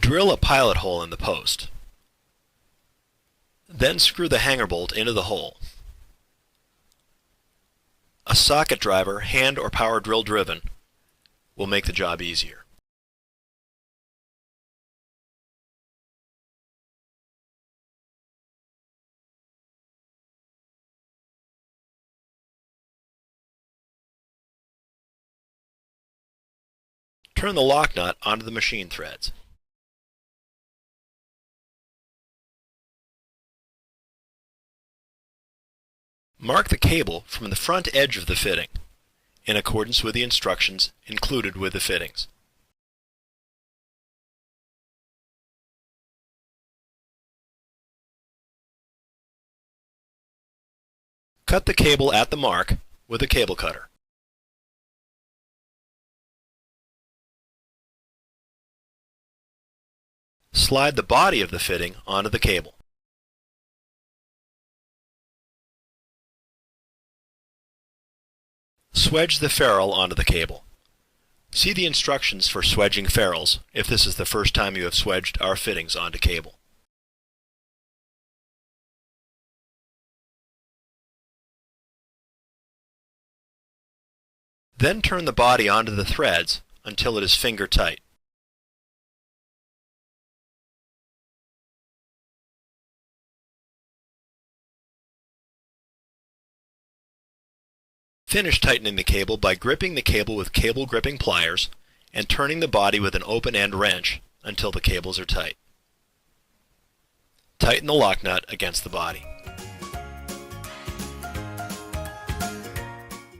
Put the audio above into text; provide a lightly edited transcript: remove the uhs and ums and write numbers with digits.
Drill a pilot hole in the post. Then screw the hanger bolt into the hole. A socket driver, hand or power drill driven, will make the job easier. Turn the lock nut onto the machine threads. Mark the cable from the front edge of the fitting, in accordance with the instructions included with the fittings. Cut the cable at the mark with a cable cutter. Slide the body of the fitting onto the cable. Swedge the ferrule onto the cable. See the instructions for swedging ferrules if this is the first time you have swedged our fittings onto cable. Then turn the body onto the threads until it is finger tight. Finish tightening the cable by gripping the cable with cable gripping pliers and turning the body with an open-end wrench until the cables are tight. Tighten the lock nut against the body.